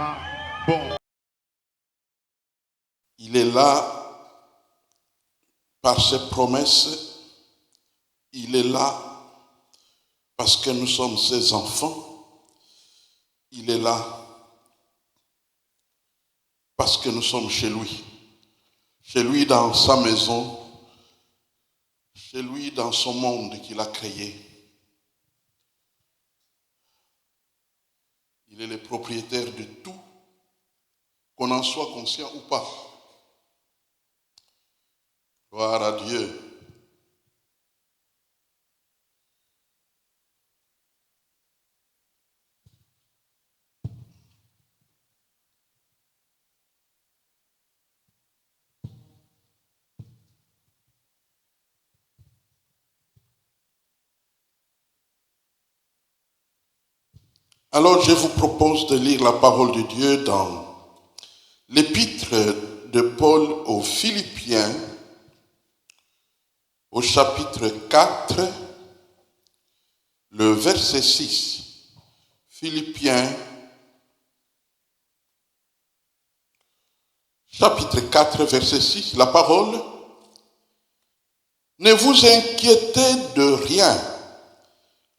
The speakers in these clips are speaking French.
sera bon. Il est là par ses promesses. Il est là parce que nous sommes ses enfants. Il est là parce que nous sommes chez lui. Chez lui dans sa maison. Chez lui dans son monde qu'il a créé. Il est le propriétaire de tout, qu'on en soit conscient ou pas. Gloire à Dieu. Alors je vous propose de lire la parole de Dieu dans l'épître de Paul aux Philippiens, au chapitre 4, le verset 6. Philippiens, chapitre 4, verset 6, la parole. Ne vous inquiétez de rien,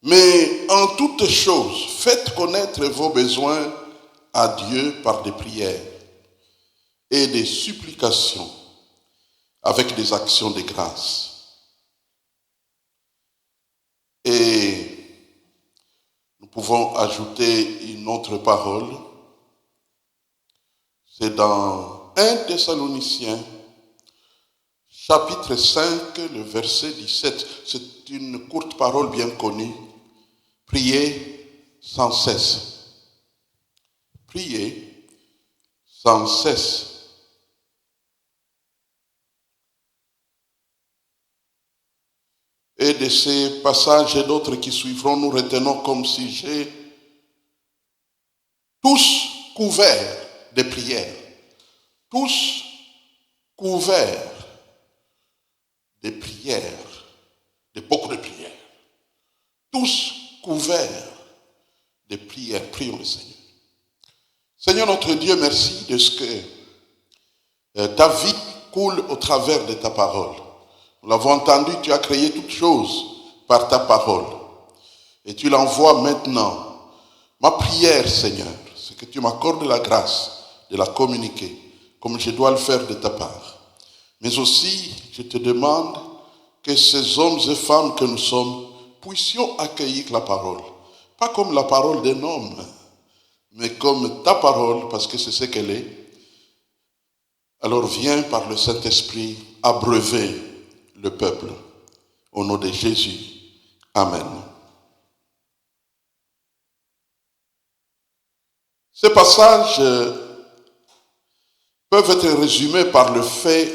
mais en toutes choses, faites connaître vos besoins à Dieu par des prières et des supplications avec des actions de grâce. Et nous pouvons ajouter une autre parole. C'est dans 1 Thessaloniciens, chapitre 5, le verset 17. C'est une courte parole bien connue. Priez sans cesse. Priez sans cesse. Et de ces passages et d'autres qui suivront, nous retenons comme sujet tous couverts de prières. Tous couverts de prières, de beaucoup de prières. Tous couverts de prières. Prions le Seigneur. Seigneur notre Dieu, merci de ce que ta vie coule au travers de ta parole. Nous l'avons entendu, tu as créé toutes choses par ta parole. Et tu l'envoies maintenant. Ma prière, Seigneur, c'est que tu m'accordes la grâce de la communiquer comme je dois le faire de ta part. Mais aussi, je te demande que ces hommes et femmes que nous sommes puissions accueillir la parole. Pas comme la parole d'un homme, mais comme ta parole, parce que c'est ce qu'elle est. Alors viens par le Saint-Esprit abreuver le peuple. Au nom de Jésus. Amen. Ces passages peuvent être résumés par le fait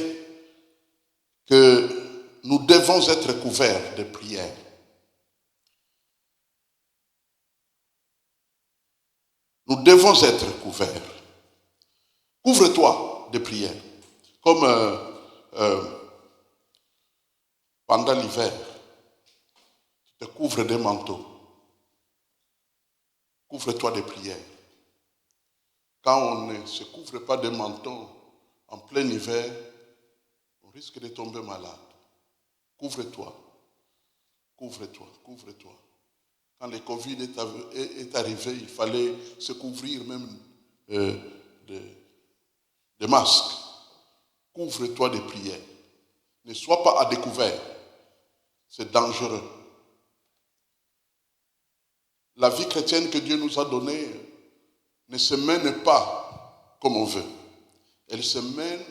que nous devons être couverts de prières. Nous devons être couverts. Couvre-toi de prières. Comme pendant l'hiver, tu te couvres des manteaux. Couvre-toi de prières. Quand on ne se couvre pas de manteaux en plein hiver, on risque de tomber malade. Couvre-toi. Couvre-toi. Couvre-toi. Quand le Covid est arrivé, il fallait se couvrir même de masques. Couvre-toi de prières. Ne sois pas à découvert. C'est dangereux. La vie chrétienne que Dieu nous a donnée ne se mène pas comme on veut. Elle se mène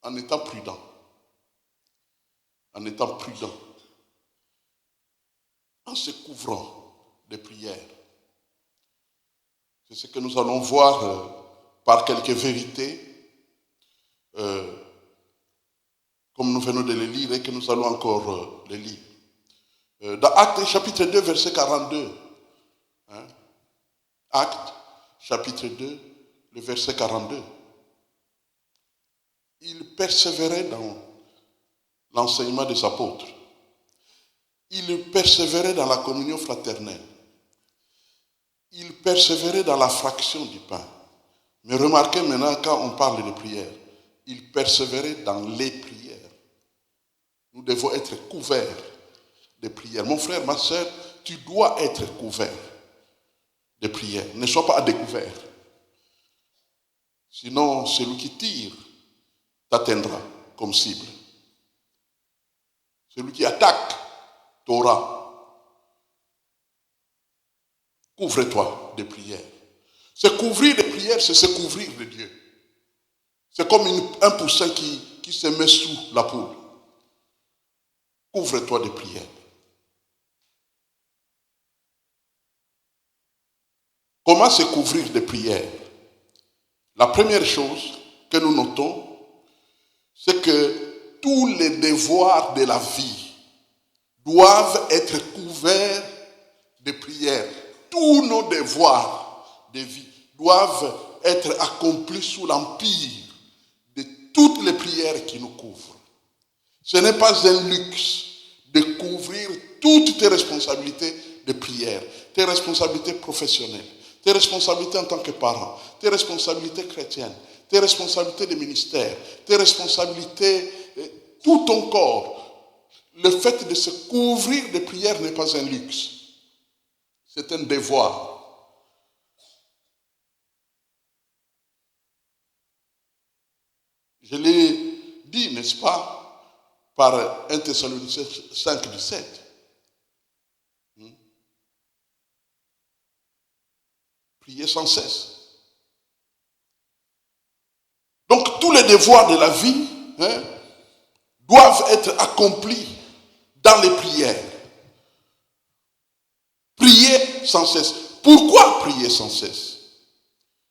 en étant prudent. En étant prudent. En se couvrant de prières. C'est ce que nous allons voir par quelques vérités, comme nous venons de les lire et que nous allons encore les lire. Dans Actes chapitre 2, verset 42. Actes chapitre 2, le verset 42. Il persévérait dans l'enseignement des apôtres. Il persévérait dans la communion fraternelle. il persévérait dans la fraction du pain. Mais remarquez maintenant, quand on parle de prière, il persévérait dans les prières. Nous devons être couverts de prières. Mon frère, ma soeur, tu dois être couvert de prières. Ne sois pas à découvert. Sinon, celui qui tire t'atteindra comme cible. Celui qui attaque t'aura. Couvre-toi de prières. Se couvrir de prières, c'est se couvrir de Dieu. C'est comme un poussin qui se met sous la poule. Couvre-toi de prières. Comment se couvrir de prières? La première chose que nous notons, c'est que tous les devoirs de la vie doivent être couverts de prières. Tous nos devoirs de vie doivent être accomplis sous l'empire de toutes les prières qui nous couvrent. Ce n'est pas un luxe de couvrir toutes tes responsabilités de prière, tes responsabilités professionnelles, tes responsabilités en tant que parent, tes responsabilités chrétiennes, tes responsabilités de ministère, tes responsabilités, tout ton corps. Le fait de se couvrir de prières n'est pas un luxe. C'est un devoir. Je l'ai dit, n'est-ce pas, par 1 Thessaloniciens 5, 17. Priez sans cesse. Donc tous les devoirs de la vie doivent être accomplis dans les prières. Prier sans cesse. Pourquoi prier sans cesse?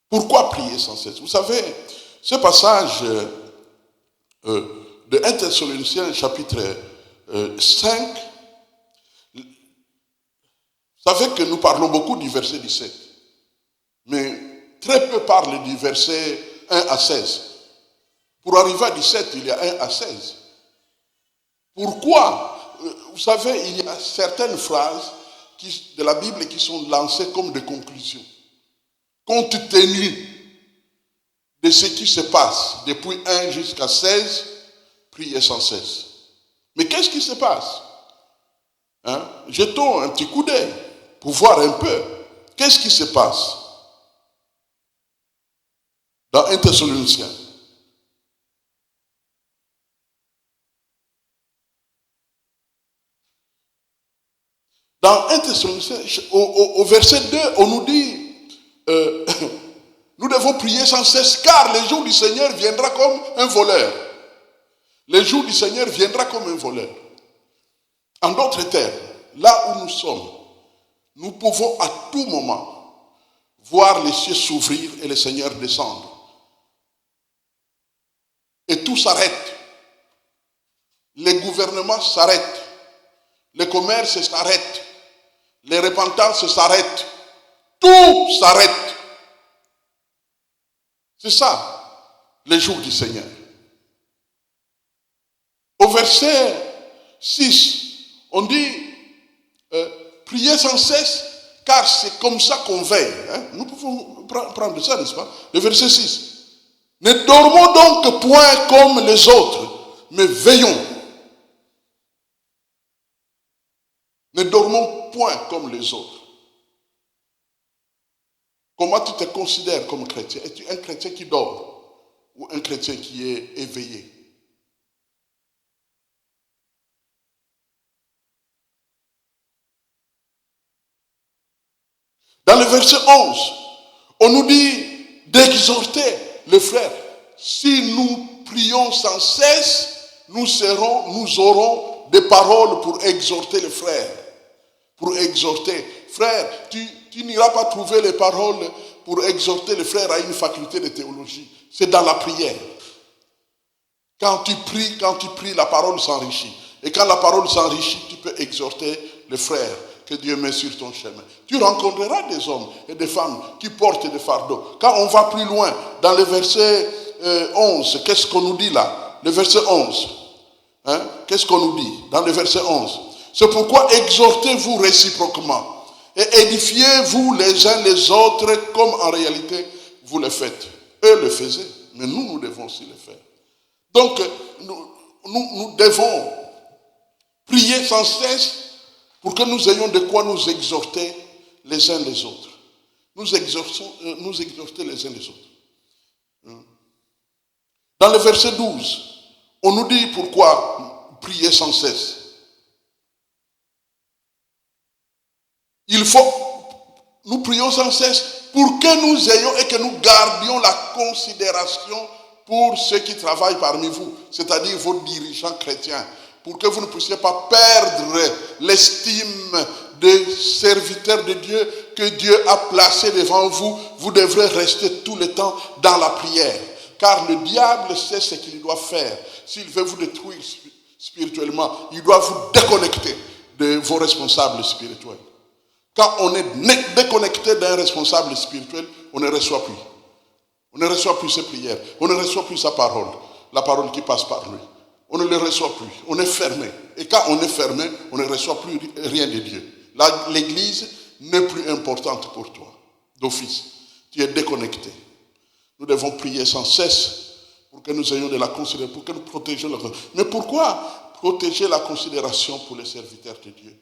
Pourquoi prier sans cesse? Vous savez, ce passage de 1 Thessaloniciens chapitre 5, vous savez que nous parlons beaucoup du verset 17, mais très peu parlent du verset 1 à 16. Pour arriver à 17, il y a 1 à 16. Pourquoi? Vous savez, il y a certaines phrases de la Bible qui sont lancées comme des conclusions. Compte tenu de ce qui se passe depuis 1 jusqu'à 16, priez sans cesse. Mais qu'est-ce qui se passe? Jetons un petit coup d'œil pour voir un peu. Qu'est-ce qui se passe dans 1 Thessaloniciens? Dans 1 Thessaloniciens, au verset 2, on nous dit nous devons prier sans cesse, car le jour du Seigneur viendra comme un voleur. Le jour du Seigneur viendra comme un voleur. En d'autres termes, là où nous sommes, nous pouvons à tout moment voir les cieux s'ouvrir et le Seigneur descendre. Et tout s'arrête. Les gouvernements s'arrêtent. Les commerces s'arrêtent. Les repentances s'arrêtent. Tout s'arrête. C'est ça, le jour du Seigneur. Au verset 6, on dit, priez sans cesse, car c'est comme ça qu'on veille. Nous pouvons prendre ça, n'est-ce pas? Le verset 6. Ne dormons donc point comme les autres, mais veillons. Ne dormons point comme les autres. Comment tu te considères comme chrétien? Es-tu un chrétien qui dort ou un chrétien qui est éveillé? Dans le verset 11, on nous dit d'exhorter les frères. Si nous prions sans cesse, nous aurons des paroles pour exhorter les frères. Pour exhorter. Frère, tu n'iras pas trouver les paroles pour exhorter les frères à une faculté de théologie. C'est dans la prière. Quand tu pries, la parole s'enrichit. Et quand la parole s'enrichit, tu peux exhorter les frères que Dieu met sur ton chemin. Tu rencontreras des hommes et des femmes qui portent des fardeaux. Quand on va plus loin, dans le verset 11, qu'est-ce qu'on nous dit là? Le verset 11. Qu'est-ce qu'on nous dit dans le verset 11? C'est pourquoi exhortez-vous réciproquement Et édifiez-vous les uns les autres comme en réalité vous le faites. Eux le faisaient, mais nous devons aussi le faire. Donc, nous devons prier sans cesse pour que nous ayons de quoi nous exhorter les uns les autres. Nous exhorter les uns les autres. Dans le verset 12, on nous dit pourquoi prier sans cesse. Nous prions sans cesse pour que nous ayons et que nous gardions la considération pour ceux qui travaillent parmi vous, c'est-à-dire vos dirigeants chrétiens, pour que vous ne puissiez pas perdre l'estime des serviteurs de Dieu que Dieu a placés devant vous. Vous devrez rester tout le temps dans la prière, car le diable sait ce qu'il doit faire. S'il veut vous détruire spirituellement, il doit vous déconnecter de vos responsables spirituels. Quand on est déconnecté d'un responsable spirituel, on ne reçoit plus. On ne reçoit plus ses prières. On ne reçoit plus sa parole. La parole qui passe par lui. On ne le reçoit plus. On est fermé. Et quand on est fermé, on ne reçoit plus rien de Dieu. L'église n'est plus importante pour toi. D'office. Tu es déconnecté. Nous devons prier sans cesse pour que nous ayons de la considération, pour que nous protégions la considération. Mais pourquoi protéger la considération pour les serviteurs de Dieu?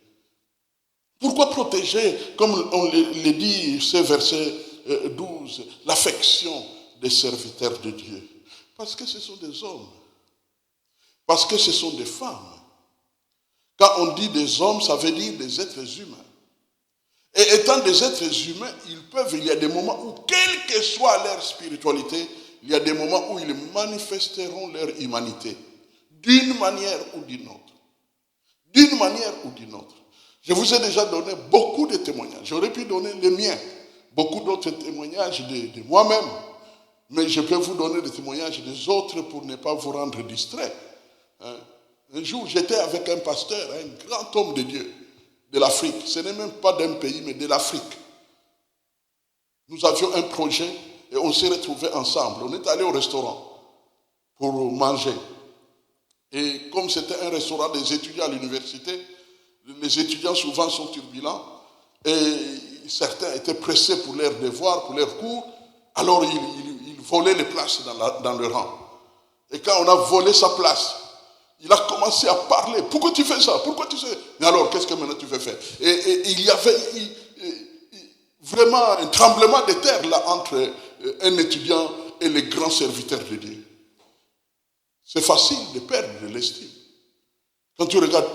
Pourquoi protéger, comme on le dit, ce verset 12, l'affection des serviteurs de Dieu? Parce que ce sont des hommes. Parce que ce sont des femmes. Quand on dit des hommes, ça veut dire des êtres humains. Et étant des êtres humains, il y a des moments où, quelle que soit leur spiritualité, il y a des moments où ils manifesteront leur humanité. D'une manière ou d'une autre. D'une manière ou d'une autre. Je vous ai déjà donné beaucoup de témoignages. J'aurais pu donner les miens. Beaucoup d'autres témoignages de moi-même. Mais je peux vous donner des témoignages des autres pour ne pas vous rendre distrait. Un jour, j'étais avec un pasteur, un grand homme de Dieu de l'Afrique. Ce n'est même pas d'un pays, mais de l'Afrique. Nous avions un projet et on s'est retrouvés ensemble. On est allé au restaurant pour manger. Et comme c'était un restaurant des étudiants à l'université, les étudiants souvent sont turbulents et certains étaient pressés pour leurs devoirs, pour leurs cours. Alors ils volaient les places dans le rang. Et quand on a volé sa place, il a commencé à parler. Pourquoi tu fais ça? Pourquoi tu sais? Mais alors, qu'est-ce que maintenant tu veux faire? Et il y avait vraiment un tremblement de terre là entre un étudiant et les grands serviteurs de Dieu. C'est facile de perdre de l'estime. Quand tu regardes,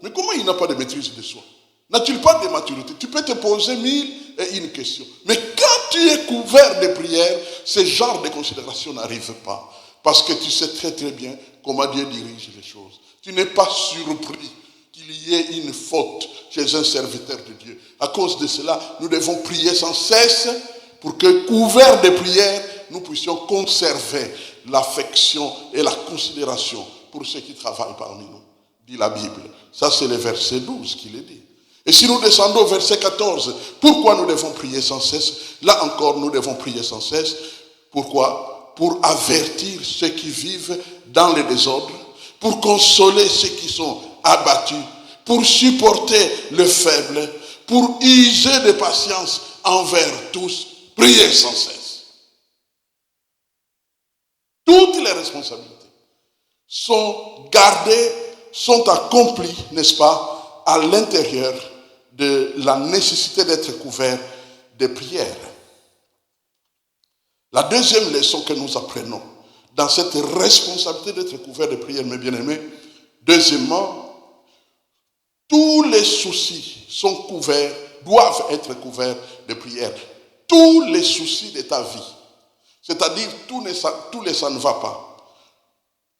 mais comment il n'a pas de maîtrise de soi? N'a-t-il pas de maturité? Tu peux te poser 1001 questions. Mais quand tu es couvert de prières, ce genre de considération n'arrive pas. Parce que tu sais très très bien comment Dieu dirige les choses. Tu n'es pas surpris qu'il y ait une faute chez un serviteur de Dieu. À cause de cela, nous devons prier sans cesse pour que, couverts de prières, nous puissions conserver l'affection et la considération pour ceux qui travaillent parmi nous, dit la Bible. Ça, c'est le verset 12 qui le dit. Et si nous descendons au verset 14, pourquoi nous devons prier sans cesse? Là encore, nous devons prier sans cesse. Pourquoi? Pour avertir ceux qui vivent dans le désordre, pour consoler ceux qui sont abattus, pour supporter le faible, pour user de patience envers tous, prier sans cesse. Toutes les responsabilités sont gardées, sont accomplies, n'est-ce pas, à l'intérieur de la nécessité d'être couvert de prières. La deuxième leçon que nous apprenons dans cette responsabilité d'être couvert de prières, mes bien-aimés, deuxièmement, tous les soucis sont couverts, doivent être couverts de prières. Tous les soucis de ta vie, c'est-à-dire tous les ça ne va pas,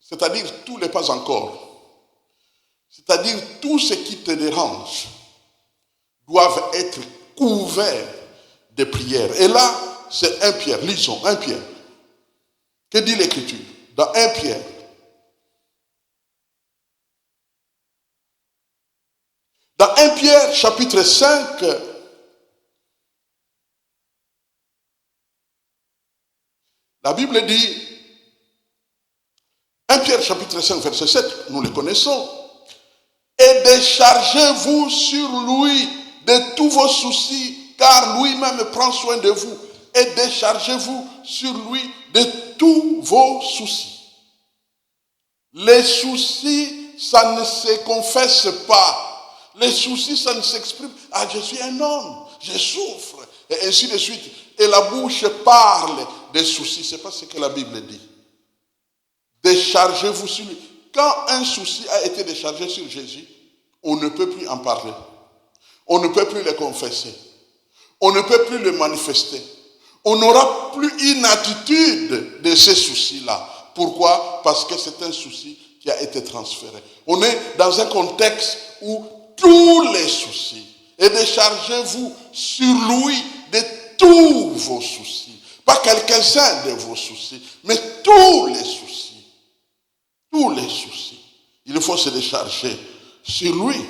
c'est-à-dire tous les pas encore, c'est-à-dire tout ce qui te dérange, doivent être couverts de prières. Et là, c'est 1 Pierre, lisons 1 Pierre. Que dit l'Écriture? Dans 1 Pierre. Dans 1 Pierre, chapitre 5, la Bible dit, 1 Pierre, chapitre 5, verset 7, nous le connaissons. Et déchargez-vous sur lui de tous vos soucis, car lui-même prend soin de vous. Et déchargez-vous sur lui de tous vos soucis. Les soucis, ça ne se confesse pas. Les soucis, ça ne s'exprime. Ah, je suis un homme, je souffre, et ainsi de suite. Et la bouche parle des soucis. Ce n'est pas ce que la Bible dit. Déchargez-vous sur lui. Quand un souci a été déchargé sur Jésus, on ne peut plus en parler. On ne peut plus le confesser. On ne peut plus le manifester. On n'aura plus une attitude de ces soucis-là. Pourquoi? Parce que c'est un souci qui a été transféré. On est dans un contexte où tous les soucis, et déchargez-vous sur lui de tous vos soucis. Pas quelques-uns de vos soucis, mais tous les soucis. Tous les soucis. Il faut se décharger sur lui.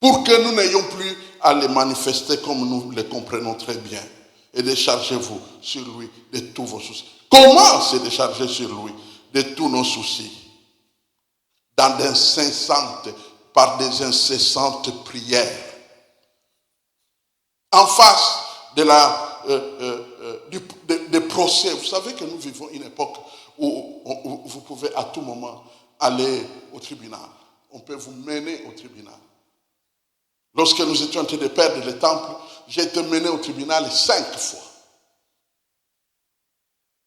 Pour que nous n'ayons plus à les manifester comme nous les comprenons très bien. Et déchargez-vous sur lui de tous vos soucis. Comment se décharger sur lui de tous nos soucis? Par des incessantes prières. En face de des procès. Vous savez que nous vivons une époque où vous pouvez à tout moment aller au tribunal. On peut vous mener au tribunal. Lorsque nous étions en train de perdre le temple, j'ai été mené au tribunal 5 fois.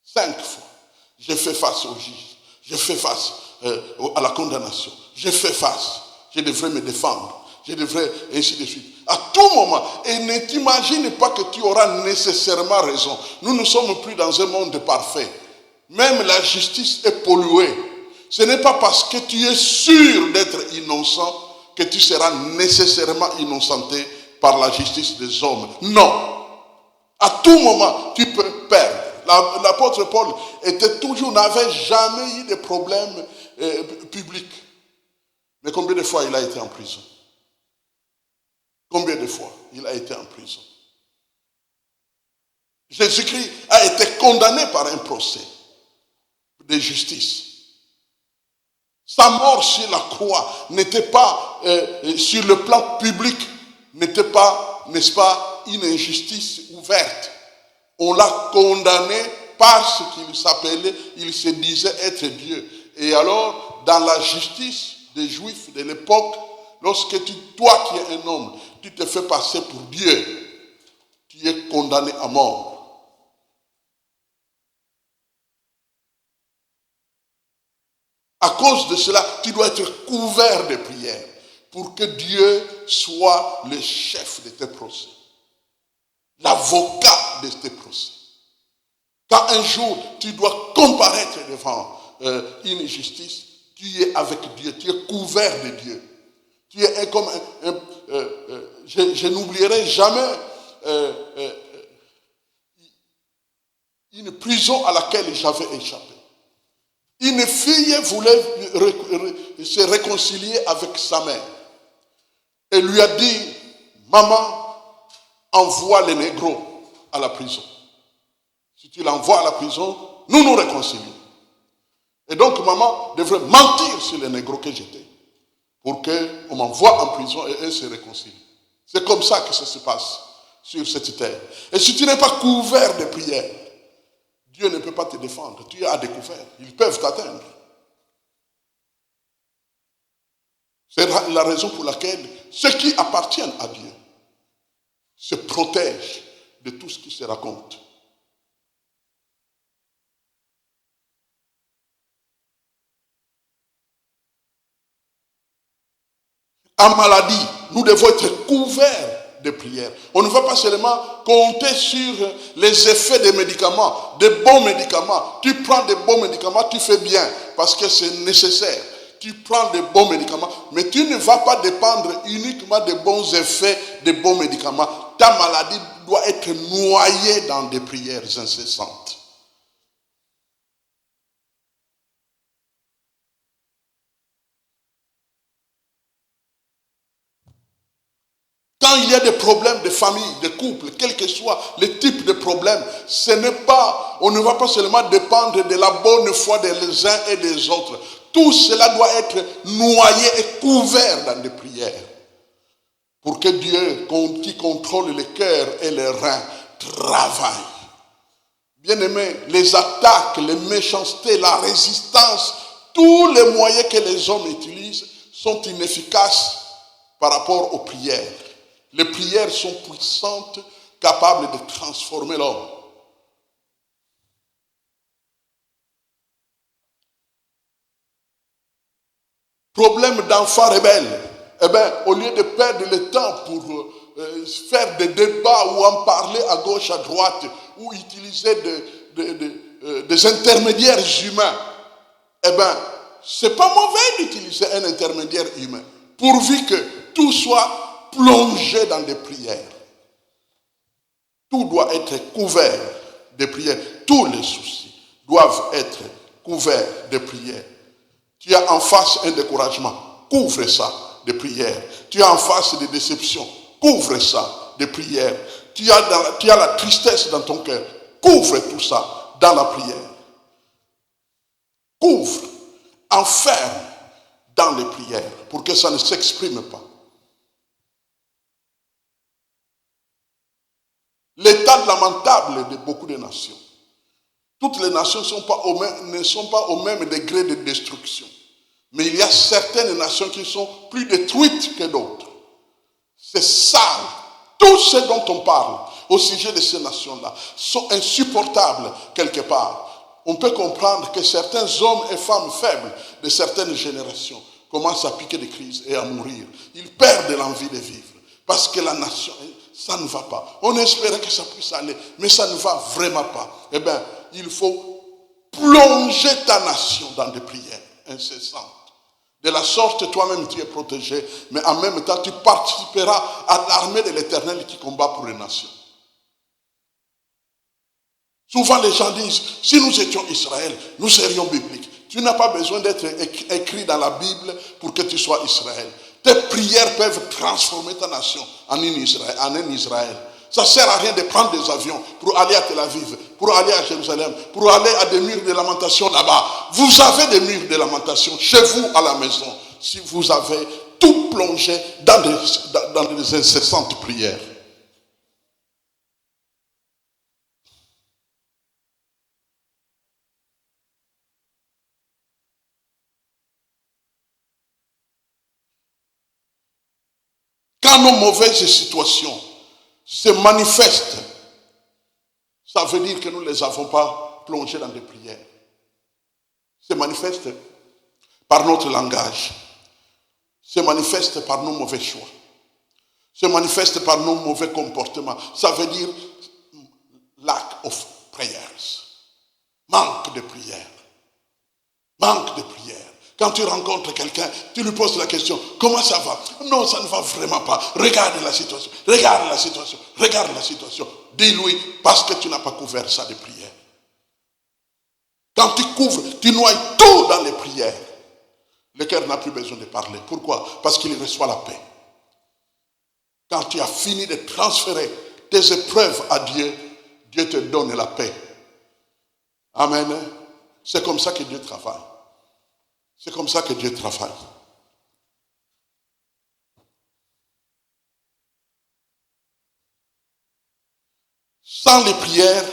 5 fois. J'ai fait face au juge. J'ai fait face à la condamnation. J'ai fait face. Je devrais me défendre. Je devrais, ainsi de suite. À tout moment. Et ne t'imagine pas que tu auras nécessairement raison. Nous ne sommes plus dans un monde parfait. Même la justice est polluée. Ce n'est pas parce que tu es sûr d'être innocent que tu seras nécessairement innocenté par la justice des hommes. Non. À tout moment, tu peux perdre. L'apôtre Paul n'avait jamais eu de problème public. Mais combien de fois il a été en prison? Combien de fois il a été en prison? Jésus-Christ a été condamné par un procès de justice. Sa mort sur la croix n'était pas, sur le plan public, n'était pas, n'est-ce pas, une injustice ouverte. On l'a condamné parce qu'il s'appelait, il se disait être Dieu. Et alors, dans la justice des Juifs de l'époque, lorsque toi qui es un homme, tu te fais passer pour Dieu, tu es condamné à mort. À cause de cela, tu dois être couvert de prières pour que Dieu soit le chef de tes procès, l'avocat de tes procès. Quand un jour tu dois comparaître devant une justice, tu es avec Dieu, tu es couvert de Dieu. Tu es comme je n'oublierai jamais une prison à laquelle j'avais échappé. Une fille voulait se réconcilier avec sa mère. Elle lui a dit, maman, envoie les négros à la prison. Si tu l'envoies à la prison, nous nous réconcilions. Et donc maman devrait mentir sur les négros que j'étais pour qu'on m'envoie en prison et eux se réconcilient. C'est comme ça que ça se passe sur cette terre. Et si tu n'es pas couvert de prières, Dieu ne peut pas te défendre. Tu es à découvert. Ils peuvent t'atteindre. C'est la raison pour laquelle ceux qui appartiennent à Dieu se protègent de tout ce qui se raconte. En maladie, nous devons être couverts de prières. On ne va pas seulement compter sur les effets des médicaments, des bons médicaments. Tu prends des bons médicaments, tu fais bien, parce que c'est nécessaire. Tu prends des bons médicaments, mais tu ne vas pas dépendre uniquement des bons effets des bons médicaments. Ta maladie doit être noyée dans des prières incessantes. Quand il y a des problèmes de famille, de couple, quel que soit le type de problème, on ne va pas seulement dépendre de la bonne foi des uns et des autres. Tout cela doit être noyé et couvert dans des prières. Pour que Dieu, qui contrôle les cœurs et les reins, travaille. Bien-aimés, les attaques, les méchancetés, la résistance, tous les moyens que les hommes utilisent sont inefficaces par rapport aux prières. Les prières sont puissantes, capables de transformer l'homme. Problème d'enfants rebelles. Eh bien, au lieu de perdre le temps pour faire des débats ou en parler à gauche, à droite, ou utiliser des intermédiaires humains, eh bien, ce n'est pas mauvais d'utiliser un intermédiaire humain, pourvu que tout soit plongé dans des prières. Tout doit être couvert de prières. Tous les soucis doivent être couverts de prières. Tu as en face un découragement, couvre ça de prières. Tu as en face des déceptions, couvre ça de prières. Tu as la tristesse dans ton cœur, couvre tout ça dans la prière. Couvre, enferme dans les prières pour que ça ne s'exprime pas. L'état lamentable de beaucoup de nations. Toutes les nations ne sont pas au même degré de destruction. Mais il y a certaines nations qui sont plus détruites que d'autres. C'est sale. Tout ce dont on parle au sujet de ces nations-là sont insupportables quelque part. On peut comprendre que certains hommes et femmes faibles de certaines générations commencent à piquer des crises et à mourir. Ils perdent l'envie de vivre parce que la nation, ça ne va pas. On espérait que ça puisse aller, mais ça ne va vraiment pas. Eh bien, il faut plonger ta nation dans des prières incessantes. De la sorte, toi-même, tu es protégé, mais en même temps, tu participeras à l'armée de l'Éternel qui combat pour les nations. Souvent, les gens disent, si nous étions Israël, nous serions bibliques. Tu n'as pas besoin d'être écrit dans la Bible pour que tu sois Israël. Tes prières peuvent transformer ta nation en un Israël. Ça ne sert à rien de prendre des avions pour aller à Tel Aviv, pour aller à Jérusalem, pour aller à des murs de lamentation là-bas. Vous avez des murs de lamentation chez vous à la maison, si vous avez tout plongé dans des incessantes prières. Quand nos mauvaises situations se manifestent, ça veut dire que nous ne les avons pas plongées dans des prières. Se manifeste par notre langage, se manifeste par nos mauvais choix, se manifeste par nos mauvais comportements. Ça veut dire lack of prayers, manque de prière, manque de prière. Quand tu rencontres quelqu'un, tu lui poses la question, comment ça va? Non, ça ne va vraiment pas. Regarde la situation, regarde la situation, regarde la situation. Dis-lui, parce que tu n'as pas couvert ça de prière. Quand tu couvres, tu noies tout dans les prières. Le cœur n'a plus besoin de parler. Pourquoi? Parce qu'il reçoit la paix. Quand tu as fini de transférer tes épreuves à Dieu, Dieu te donne la paix. Amen. C'est comme ça que Dieu travaille. C'est comme ça que Dieu travaille. Sans les prières,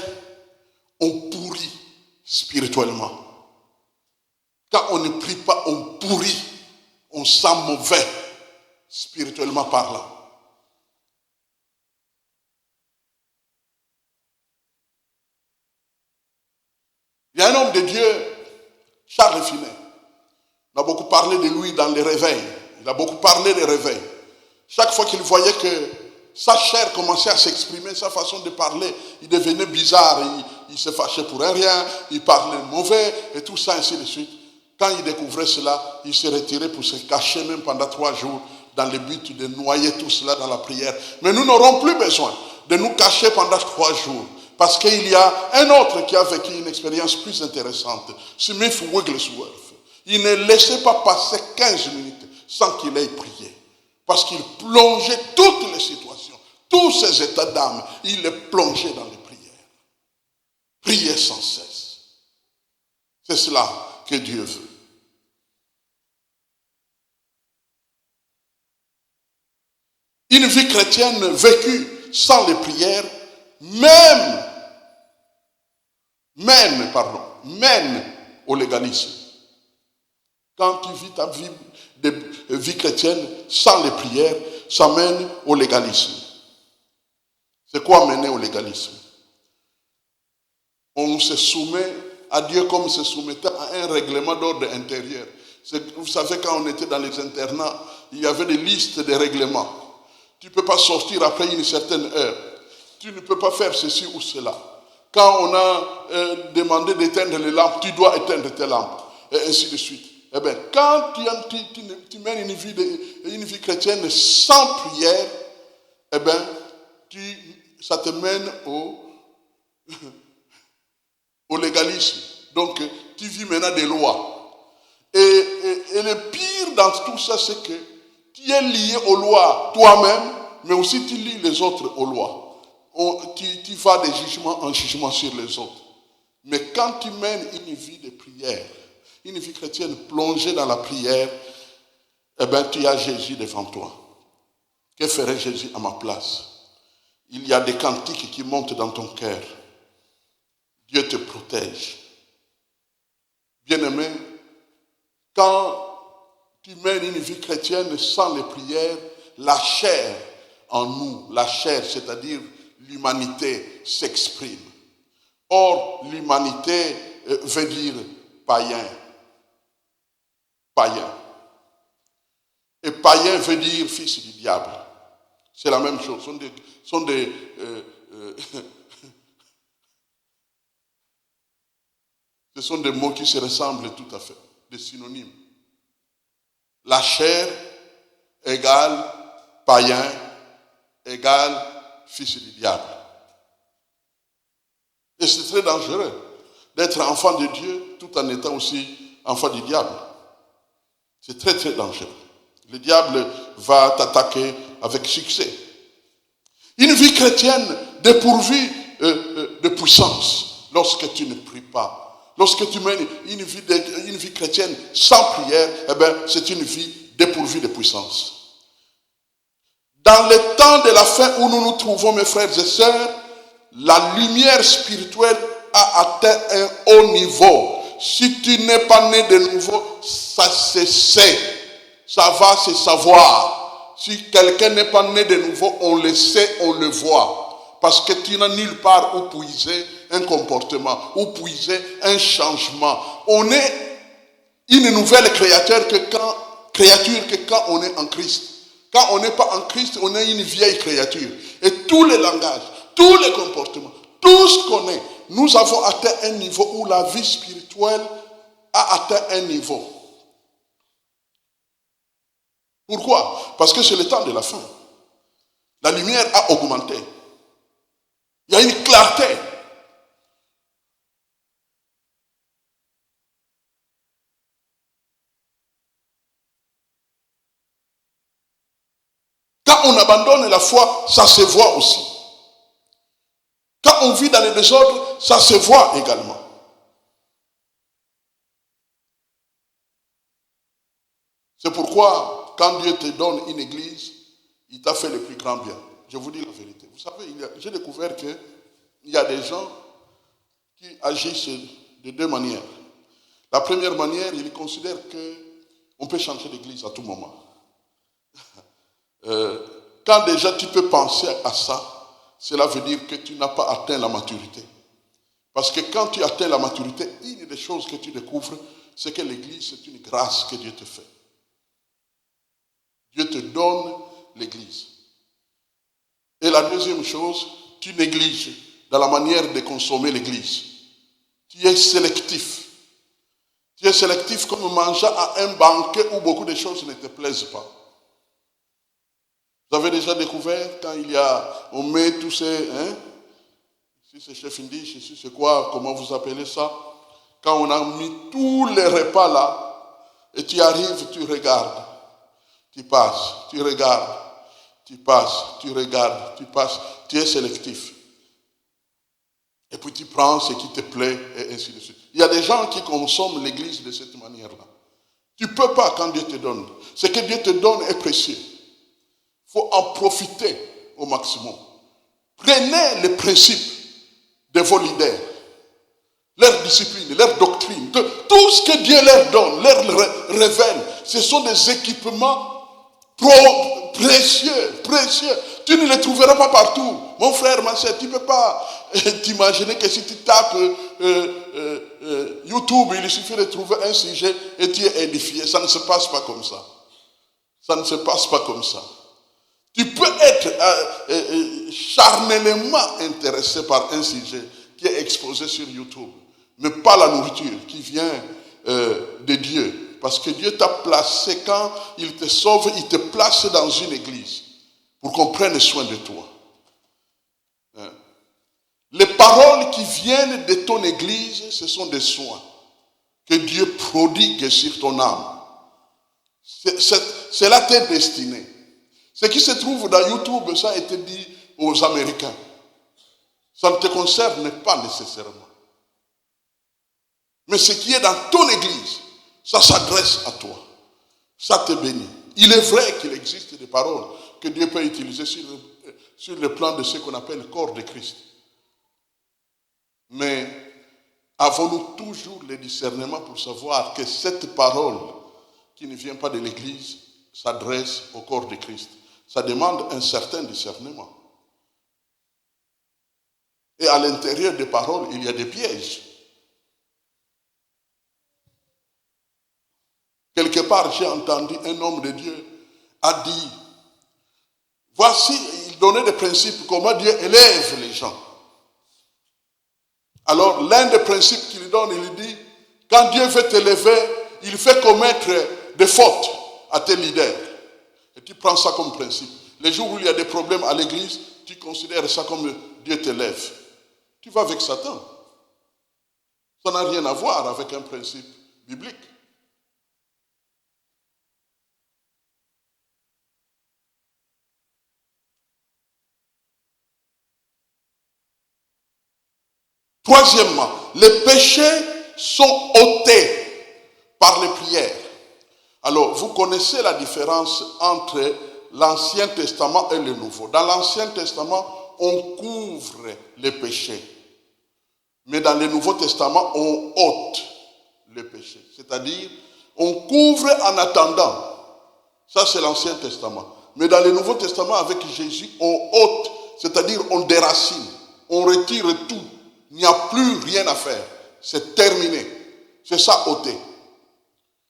on pourrit spirituellement. Quand on ne prie pas, on pourrit. On sent mauvais spirituellement parlant. Il y a un homme de Dieu, Charles Finet. On a beaucoup parlé de lui dans les réveils. Il a beaucoup parlé des réveils. Chaque fois qu'il voyait que sa chair commençait à s'exprimer, sa façon de parler, il devenait bizarre. Il se fâchait pour un rien, il parlait mauvais et tout ça, ainsi de suite. Quand il découvrait cela, il se retirait pour se cacher même pendant 3 jours dans le but de noyer tout cela dans la prière. Mais nous n'aurons plus besoin de nous cacher pendant 3 jours. Parce qu'il y a un autre qui a vécu une expérience plus intéressante, Smith Wigglesworth. Il ne laissait pas passer 15 minutes sans qu'il ait prié. Parce qu'il plongeait toutes les situations, tous ses états d'âme, il les plongeait dans les prières. Prier sans cesse. C'est cela que Dieu veut. Une vie chrétienne vécue sans les prières mène au légalisme. Quand tu vis ta vie de vie chrétienne sans les prières, ça mène au légalisme. C'est quoi mener au légalisme? On se soumet à Dieu comme se soumettait à un règlement d'ordre intérieur. Vous savez, quand on était dans les internats, il y avait des listes de règlements. Tu ne peux pas sortir après une certaine heure. Tu ne peux pas faire ceci ou cela. Quand on a demandé d'éteindre les lampes, tu dois éteindre tes lampes. Et ainsi de suite. Eh bien, quand tu mènes une vie chrétienne sans prière, eh bien, ça te mène au légalisme. Donc, tu vis maintenant des lois. Et le pire dans tout ça, c'est que tu es lié aux lois toi-même, mais aussi tu lis les autres aux lois. Tu vas de jugement en jugement sur les autres. Mais quand tu mènes une vie de prière, une vie chrétienne plongée dans la prière, eh bien, tu as Jésus devant toi. Que ferait Jésus à ma place? Il y a des cantiques qui montent dans ton cœur. Dieu te protège. Bien-aimé, quand tu mènes une vie chrétienne sans les prières, la chair en nous, la chair, c'est-à-dire l'humanité, s'exprime. Or, l'humanité veut dire païen. Païen. Et païen veut dire fils du diable. C'est la même chose. Ce sont des mots qui se ressemblent tout à fait, des synonymes. La chair égale païen égale fils du diable. Et c'est très dangereux d'être enfant de Dieu tout en étant aussi enfant du diable. C'est très très dangereux. Le diable va t'attaquer avec succès. Une vie chrétienne dépourvue de puissance lorsque tu ne pries pas. Lorsque tu mènes une vie chrétienne sans prière, eh bien, c'est une vie dépourvue de puissance. Dans le temps de la fin où nous nous trouvons, mes frères et sœurs, la lumière spirituelle a atteint un haut niveau. Si tu n'es pas né de nouveau, ça se sait. Ça va se savoir. Si quelqu'un n'est pas né de nouveau, on le sait, on le voit. Parce que tu n'as nulle part où puiser un comportement, où puiser un changement. On est une nouvelle créature que quand on est en Christ. Quand on n'est pas en Christ, on est une vieille créature. Et tous les langages, tous les comportements, tout ce qu'on est, nous avons atteint un niveau où la vie spirituelle a atteint un niveau. Pourquoi? Parce que c'est le temps de la fin. La lumière a augmenté. Il y a une clarté. Quand on abandonne la foi, ça se voit aussi. Quand on vit dans le désordre, ça se voit également. C'est pourquoi, quand Dieu te donne une église, il t'a fait le plus grand bien. Je vous dis la vérité. Vous savez, j'ai découvert qu'il y a des gens qui agissent de deux manières. La première manière, ils considèrent qu'on peut changer d'église à tout moment. Quand déjà tu peux penser à ça, cela veut dire que tu n'as pas atteint la maturité. Parce que quand tu atteins la maturité, une des choses que tu découvres, c'est que l'église, c'est une grâce que Dieu te fait. Dieu te donne l'église. Et la deuxième chose, tu négliges dans la manière de consommer l'église. Tu es sélectif. Tu es sélectif comme mangeant à un banquet où beaucoup de choses ne te plaisent pas. Vous avez déjà découvert quand on met tous ces, si c'est chef indiche, si c'est quoi, comment vous appelez ça? Quand on a mis tous les repas là, et tu arrives, tu regardes, tu passes, tu regardes, tu passes, tu regardes, tu passes, tu es sélectif. Et puis tu prends ce qui te plaît, et ainsi de suite. Il y a des gens qui consomment l'église de cette manière-là. Tu ne peux pas quand Dieu te donne. Ce que Dieu te donne est précieux. faut en profiter au maximum. Prenez les principes de vos leaders, leur discipline, leur doctrine, tout ce que Dieu leur donne, leur révèle. Ce sont des équipements précieux, précieux. Tu ne les trouveras pas partout. Mon frère, ma soeur, tu ne peux pas t'imaginer que si tu tapes YouTube, il suffit de trouver un sujet et tu es édifié. Ça ne se passe pas comme ça. Ça ne se passe pas comme ça. Tu peux être charnellement intéressé par un sujet qui est exposé sur YouTube, mais pas la nourriture qui vient de Dieu. Parce que Dieu t'a placé, quand il te sauve, il te place dans une église pour qu'on prenne soin de toi. Les paroles qui viennent de ton église, ce sont des soins que Dieu prodigue sur ton âme. C'est là t'es destiné. Ce qui se trouve dans YouTube, ça a été dit aux Américains. Ça ne te concerne pas nécessairement. Mais ce qui est dans ton église, ça s'adresse à toi. Ça te bénit. Il est vrai qu'il existe des paroles que Dieu peut utiliser sur le plan de ce qu'on appelle le corps de Christ. Mais avons-nous toujours le discernement pour savoir que cette parole qui ne vient pas de l'Église s'adresse au corps de Christ? Ça demande un certain discernement. Et à l'intérieur des paroles, il y a des pièges. Quelque part, j'ai entendu un homme de Dieu a dit, voici, il donnait des principes, comment Dieu élève les gens. Alors, l'un des principes qu'il donne, il dit, quand Dieu veut t'élever, il fait commettre des fautes à tes leaders. Et tu prends ça comme principe. Les jours où il y a des problèmes à l'église, tu considères ça comme Dieu t'élève. Tu vas avec Satan. Ça n'a rien à voir avec un principe biblique. Troisièmement, les péchés sont ôtés par les prières. Alors, vous connaissez la différence entre l'Ancien Testament et le Nouveau. Dans l'Ancien Testament, on couvre les péchés. Mais dans le Nouveau Testament, on ôte les péchés. C'est-à-dire, on couvre en attendant. Ça, c'est l'Ancien Testament. Mais dans le Nouveau Testament, avec Jésus, on ôte. C'est-à-dire, on déracine. On retire tout. Il n'y a plus rien à faire. C'est terminé. C'est ça, ôter.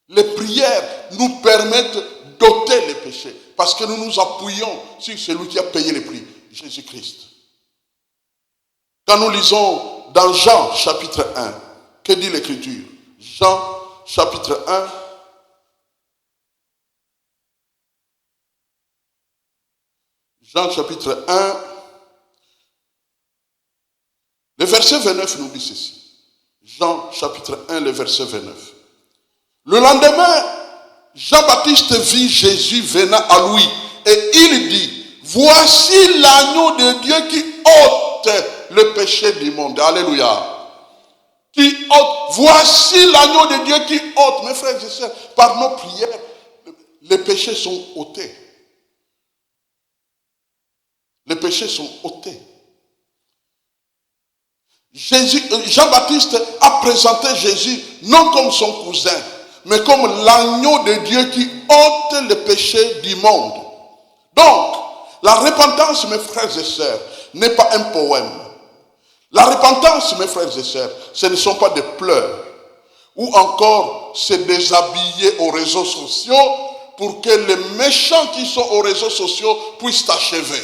Les prières nous permettent d'ôter les péchés. Parce que nous nous appuyons sur celui qui a payé le prix, Jésus-Christ. Quand nous lisons dans Jean chapitre 1, que dit l'Écriture? Jean chapitre 1. Jean chapitre 1. Le verset 29 nous dit ceci. Jean chapitre 1, le verset 29. Le lendemain, Jean-Baptiste vit Jésus venant à lui et il dit, voici l'agneau de Dieu qui ôte le péché du monde. Alléluia. Qui ôte. Voici l'agneau de Dieu qui ôte. Mes frères et sœurs, par nos prières, les péchés sont ôtés. Les péchés sont ôtés. Jean-Baptiste a présenté Jésus non comme son cousin, mais comme l'agneau de Dieu qui ôte le péché du monde. Donc, la repentance, mes frères et sœurs, n'est pas un poème. La repentance, mes frères et sœurs, ce ne sont pas des pleurs, ou encore se déshabiller aux réseaux sociaux pour que les méchants qui sont aux réseaux sociaux puissent t'achever.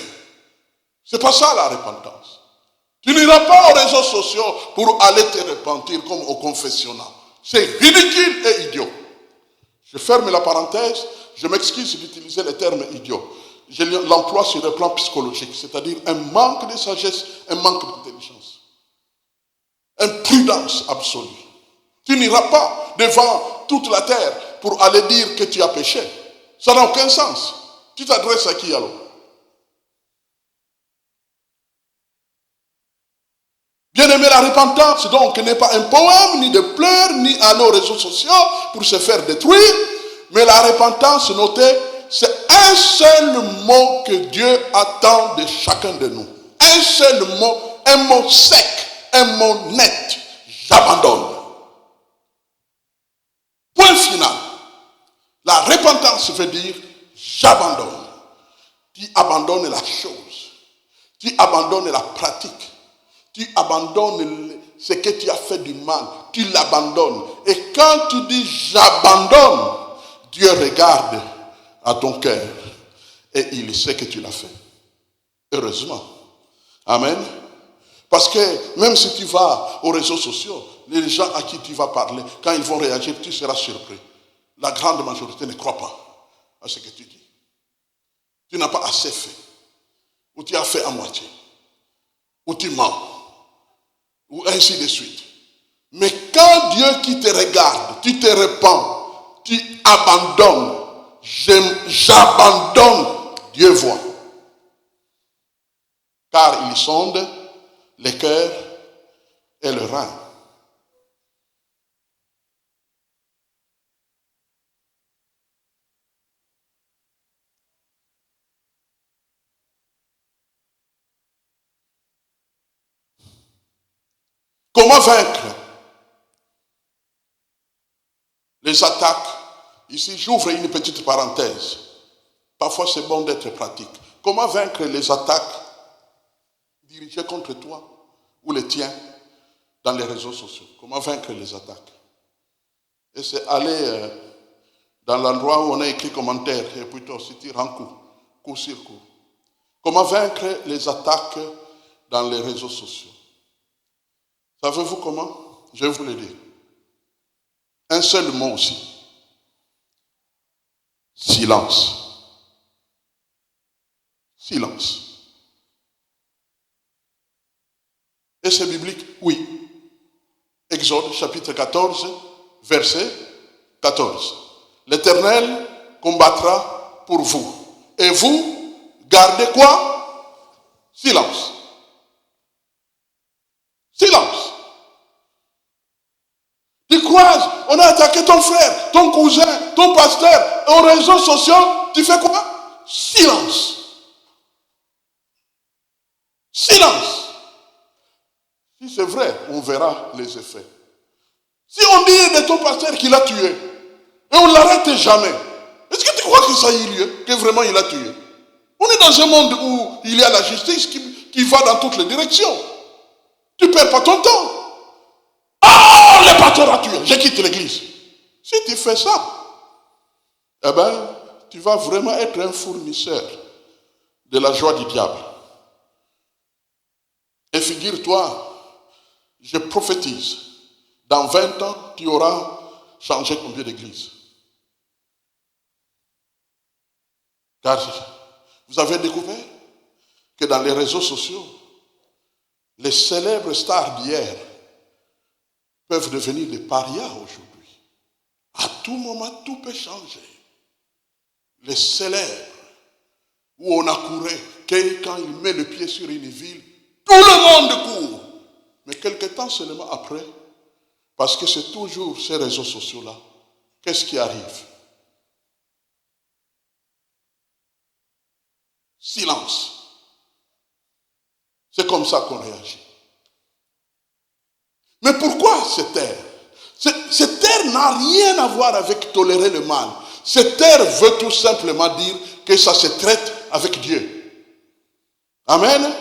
C'est pas ça la repentance. Tu n'iras pas aux réseaux sociaux pour aller te repentir comme au confessionnal. C'est ridicule et idiot. Je ferme la parenthèse. Je m'excuse d'utiliser le terme idiot. Je l'emploie sur le plan psychologique, c'est-à-dire un manque de sagesse, un manque d'intelligence. Imprudence absolue. Tu n'iras pas devant toute la terre pour aller dire que tu as péché. Ça n'a aucun sens. Tu t'adresses à qui alors? Bien-aimé, la repentance, donc, n'est pas un poème, ni de pleurs, ni aller aux réseaux sociaux pour se faire détruire. Mais la repentance, notez, c'est un seul mot que Dieu attend de chacun de nous. Un seul mot, un mot sec, un mot net. J'abandonne. Point final. La repentance veut dire j'abandonne. Tu abandonnes la chose. Tu abandonnes la pratique. Tu abandonnes ce que tu as fait du mal. Tu l'abandonnes. Et quand tu dis j'abandonne, Dieu regarde à ton cœur et il sait que tu l'as fait. Heureusement. Amen. Parce que même si tu vas aux réseaux sociaux, les gens à qui tu vas parler, quand ils vont réagir, tu seras surpris. La grande majorité ne croit pas à ce que tu dis. Tu n'as pas assez fait. Ou tu as fait à moitié. Ou tu mens. Ou ainsi de suite. Mais quand Dieu qui te regarde, tu te repens, tu abandonnes, j'abandonne, Dieu voit. Car il sonde le cœur et le rein. Comment vaincre les attaques? Ici, j'ouvre une petite parenthèse. Parfois, c'est bon d'être pratique. Comment vaincre les attaques dirigées contre toi ou les tiens dans les réseaux sociaux? Comment vaincre les attaques? Et c'est aller dans l'endroit où on a écrit commentaire et plutôt si tu rends coup sur coup. Comment vaincre les attaques dans les réseaux sociaux? Savez-vous comment? Je vais vous le dire. Un seul mot aussi. Silence. Silence. Et c'est biblique? Oui. Exode chapitre 14, verset 14. L'Éternel combattra pour vous. Et vous, gardez quoi? Silence. Silence. Tu croises, on a attaqué ton frère, ton cousin, ton pasteur, aux réseaux sociaux, tu fais quoi? Silence. Silence. Si c'est vrai, on verra les effets. Si on dit de ton pasteur qu'il a tué, et on ne l'arrête jamais, est-ce que tu crois que ça y est lieu, que vraiment il a tué? On est dans un monde où il y a la justice qui va dans toutes les directions. Tu ne perds pas ton temps. Oh, le pasteur a tué, je quitte l'église. Si tu fais ça, eh bien, tu vas vraiment être un fournisseur de la joie du diable. Et figure-toi, je prophétise, dans 20 ans, tu auras changé combien d'églises? Car vous avez découvert que dans les réseaux sociaux, les célèbres stars d'hier peuvent devenir des parias aujourd'hui. À tout moment, tout peut changer. Les célèbres, où on a couru, quand il met le pied sur une ville, tout le monde court. Mais quelque temps seulement après, parce que c'est toujours ces réseaux sociaux-là, qu'est-ce qui arrive? Silence. C'est comme ça qu'on réagit. Mais pourquoi se taire? Se taire n'a rien à voir avec tolérer le mal. Se taire veut tout simplement dire que ça se traite avec Dieu. Amen.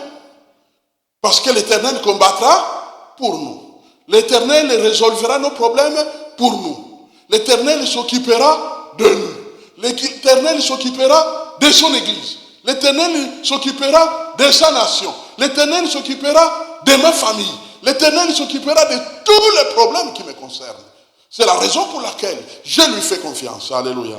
Parce que l'Éternel combattra pour nous. L'Éternel résolvera nos problèmes pour nous. L'Éternel s'occupera de nous. L'Éternel s'occupera de son Église. L'Éternel s'occupera de sa nation. L'Éternel s'occupera de ma famille. L'Éternel s'occupera de tous les problèmes qui me concernent. C'est la raison pour laquelle je lui fais confiance. Alléluia.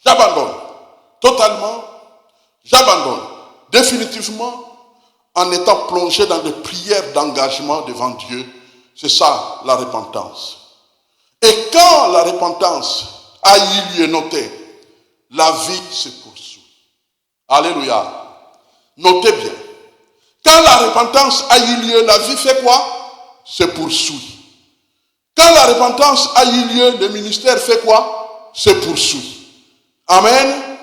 J'abandonne. Totalement, j'abandonne. Définitivement, en étant plongé dans des prières d'engagement devant Dieu. C'est ça, la repentance. Et quand la repentance a eu lieu, notez, la vie se poursuit. Alléluia. Notez bien. Quand la repentance a eu lieu, la vie fait quoi? Se poursuit. Quand la repentance a eu lieu, le ministère fait quoi? Se poursuit. Amen.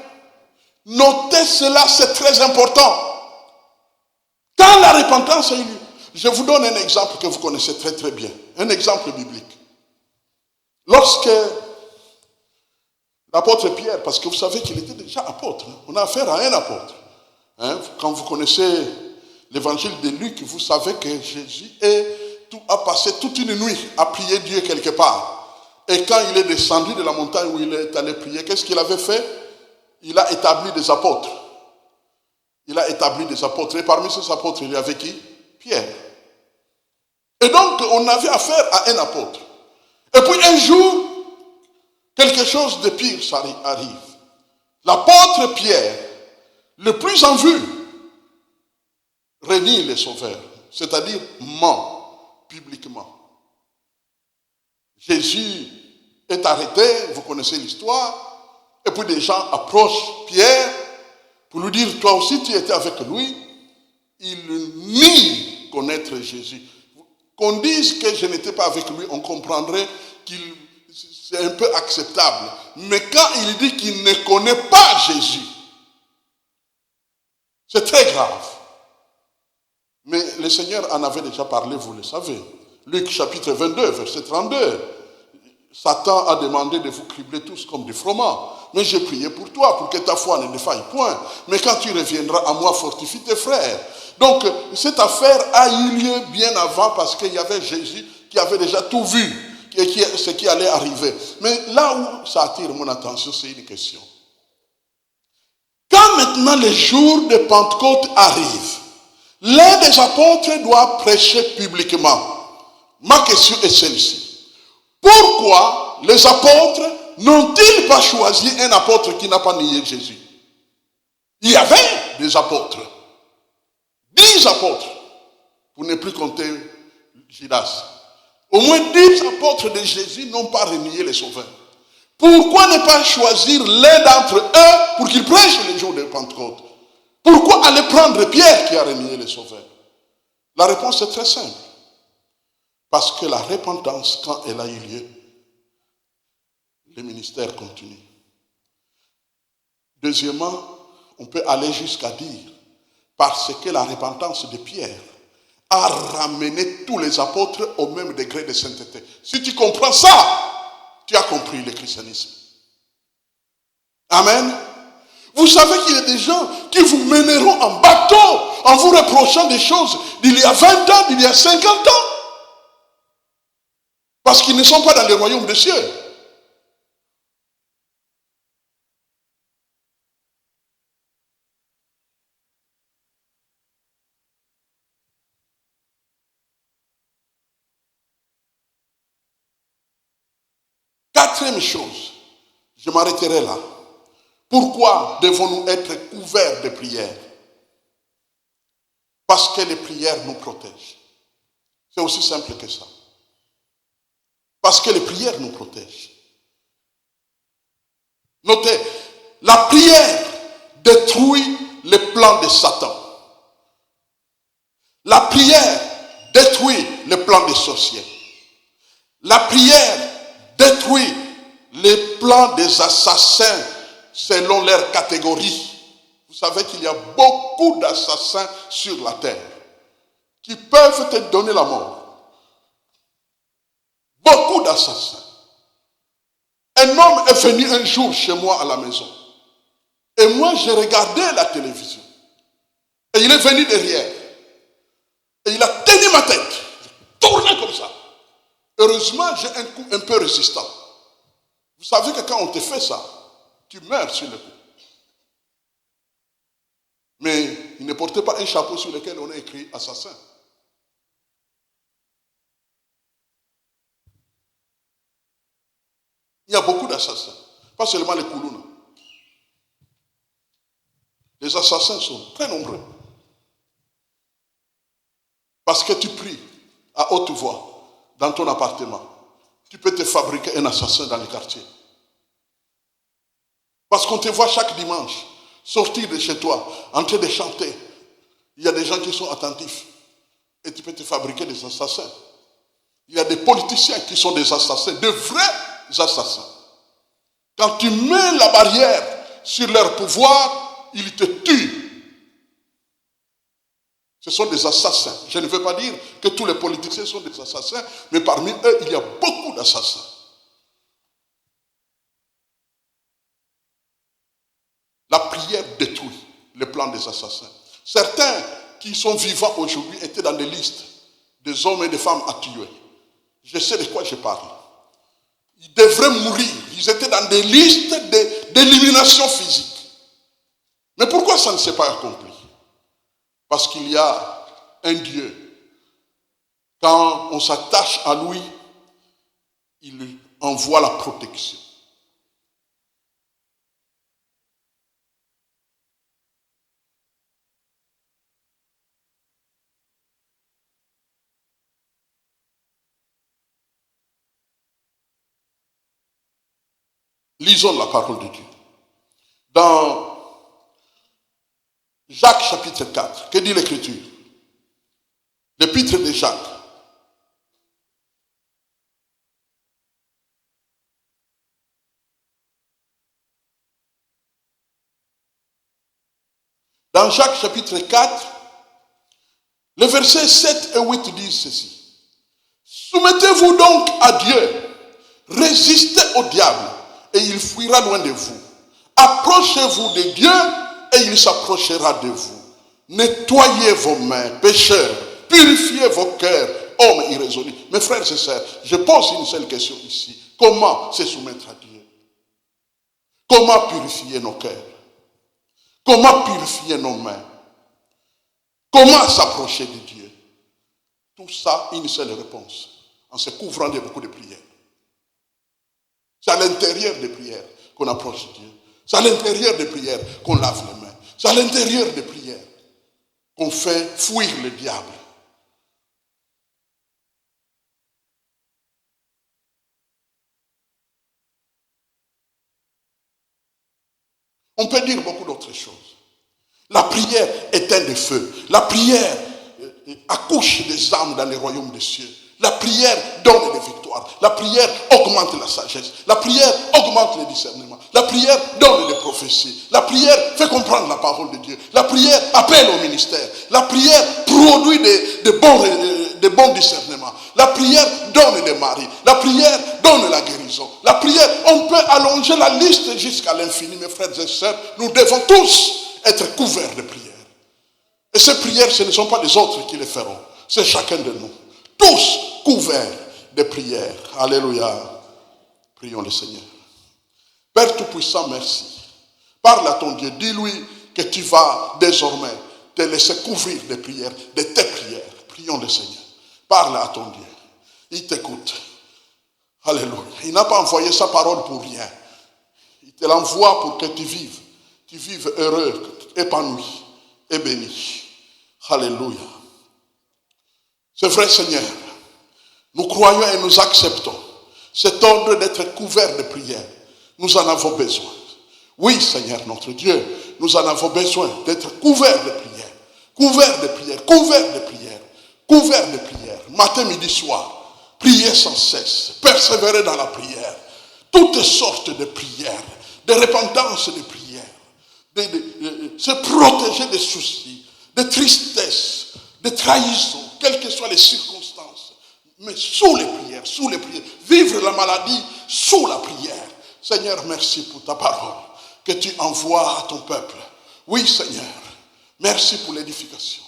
Notez cela, c'est très important. Quand la repentance a eu lieu, je vous donne un exemple que vous connaissez très très bien, un exemple biblique. Lorsque l'apôtre Pierre, parce que vous savez qu'il était déjà apôtre, on a affaire à un apôtre. Quand vous connaissez l'évangile de Luc, vous savez que Jésus a passé toute une nuit à prier Dieu quelque part. Et quand il est descendu de la montagne où il est allé prier, qu'est-ce qu'il avait fait? Il a établi des apôtres. Il a établi des apôtres. Et parmi ces apôtres, il y avait qui? Pierre. Et donc, on avait affaire à un apôtre. Et puis un jour, quelque chose de pire arrive. L'apôtre Pierre, le plus en vue, renie les sauveurs, c'est-à-dire ment publiquement. Jésus est arrêté, vous connaissez l'histoire, et puis des gens approchent Pierre pour lui dire, toi aussi tu étais avec lui. Il nie connaître Jésus. Qu'on dise que je n'étais pas avec lui, on comprendrait que c'est un peu acceptable. Mais quand il dit qu'il ne connaît pas Jésus, c'est très grave. Mais le Seigneur en avait déjà parlé, vous le savez. Luc chapitre 22, verset 32. Satan a demandé de vous cribler tous comme des froment. Mais j'ai prié pour toi, pour que ta foi ne défaille point. Mais quand tu reviendras à moi, fortifie tes frères. Donc, cette affaire a eu lieu bien avant parce qu'il y avait Jésus qui avait déjà tout vu, ce qui allait arriver. Mais là où ça attire mon attention, c'est une question. Quand maintenant le jour de Pentecôte arrive, l'un des apôtres doit prêcher publiquement. Ma question est celle-ci. Pourquoi les apôtres n'ont-ils pas choisi un apôtre qui n'a pas nié Jésus? Il y avait des apôtres. 10 apôtres, pour ne plus compter Judas. Au moins 10 apôtres de Jésus n'ont pas renié les sauveurs. Pourquoi ne pas choisir l'un d'entre eux pour qu'il prêche le jour de Pentecôte? Pourquoi aller prendre Pierre qui a renié les sauveurs? La réponse est très simple. Parce que la repentance, quand elle a eu lieu, le ministère continue. Deuxièmement, on peut aller jusqu'à dire, parce que la repentance de Pierre a ramené tous les apôtres au même degré de sainteté. Si tu comprends ça, tu as compris le christianisme. Amen. Vous savez qu'il y a des gens qui vous mèneront en bateau en vous reprochant des choses d'il y a 20 ans, d'il y a 50 ans. Parce qu'ils ne sont pas dans le royaume des cieux. Quatrième chose, je m'arrêterai là. Pourquoi devons-nous être couverts de prières? Parce que les prières nous protègent. C'est aussi simple que ça. Parce que les prières nous protègent. Notez, la prière détruit les plans de Satan. La prière détruit les plans des sorciers. La prière détruit les plans des assassins selon leur catégorie. Vous savez qu'il y a beaucoup d'assassins sur la terre qui peuvent te donner la mort. Beaucoup d'assassins. Un homme est venu un jour chez moi à la maison. Et moi, j'ai regardé la télévision. Et il est venu derrière. Et il a tenu ma tête. Tourné comme ça. Heureusement, j'ai un coup un peu résistant. Vous savez que quand on te fait ça, tu meurs sur le coup. Mais il ne portait pas un chapeau sur lequel on a écrit assassin. Il y a beaucoup d'assassins. Pas seulement les Koulouna. Les assassins sont très nombreux. Parce que tu pries à haute voix dans ton appartement. Tu peux te fabriquer un assassin dans le quartier. Parce qu'on te voit chaque dimanche sortir de chez toi en train de chanter. Il y a des gens qui sont attentifs. Et tu peux te fabriquer des assassins. Il y a des politiciens qui sont des assassins, de vrais assassins. Quand tu mets la barrière sur leur pouvoir, ils te tuent. Ce sont des assassins. Je ne veux pas dire que tous les politiciens sont des assassins, mais parmi eux, il y a beaucoup d'assassins. La prière détruit les plans des assassins. Certains qui sont vivants aujourd'hui étaient dans des listes des hommes et des femmes à tuer. Je sais de quoi je parle. Ils devraient mourir. Ils étaient dans des listes d'élimination physique. Mais pourquoi ça ne s'est pas accompli? Parce qu'il y a un Dieu. Quand on s'attache à lui, il envoie la protection. Lisons la parole de Dieu. Dans Jacques chapitre 4, que dit l'Écriture? L'épître de Jacques. Dans Jacques chapitre 4, les versets 7 et 8 disent ceci. Soumettez-vous donc à Dieu, résistez au diable et il fuira loin de vous. Approchez-vous de Dieu et il s'approchera de vous. Nettoyez vos mains, pécheurs, purifiez vos cœurs, hommes irrésolus. Mes frères et sœurs, je pose une seule question ici. Comment se soumettre à Dieu? Comment purifier nos cœurs? Comment purifier nos mains? Comment s'approcher de Dieu? Tout ça, une seule réponse, en se couvrant de beaucoup de prières. C'est à l'intérieur des prières qu'on approche Dieu. C'est à l'intérieur des prières qu'on lave les mains. C'est à l'intérieur des prières qu'on fait fuir le diable. On peut dire beaucoup d'autres choses. La prière éteint des feux. La prière accouche des âmes dans les royaumes des cieux. La prière donne des victoires. La prière augmente la sagesse. La prière augmente le discernement. La prière donne des prophéties. La prière fait comprendre la parole de Dieu. La prière appelle au ministère. La prière produit des bons discernements. La prière donne des maris. La prière donne la guérison. La prière, on peut allonger la liste jusqu'à l'infini, mes frères et sœurs. Nous devons tous être couverts de prières. Et ces prières, ce ne sont pas les autres qui les feront. C'est chacun de nous. Tous couverts de prières. Alléluia. Prions le Seigneur. Père Tout-Puissant, merci. Parle à ton Dieu. Dis-lui que tu vas désormais te laisser couvrir de prières, de tes prières. Prions le Seigneur. Parle à ton Dieu. Il t'écoute. Alléluia. Il n'a pas envoyé sa parole pour rien. Il te l'envoie pour que tu vives. Tu vives heureux, épanoui et béni. Alléluia. C'est vrai, Seigneur. Nous croyons et nous acceptons cet ordre d'être couvert de prières. Nous en avons besoin. Oui, Seigneur, notre Dieu, nous en avons besoin d'être couverts de prières. Couverts de prières, couverts de prières, couverts de prières. Matin, midi, soir. Priez sans cesse. Persévérer dans la prière. Toutes sortes de prières. De repentance de prières. Se protéger des soucis, de tristesse, de trahison, quelles que soient les circonstances. Mais sous les prières, vivre la maladie sous la prière. Seigneur, merci pour ta parole que tu envoies à ton peuple. Oui, Seigneur, merci pour l'édification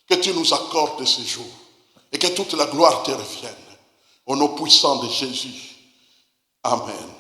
que tu nous accordes ce jour et que toute la gloire te revienne. Au nom puissant de Jésus. Amen.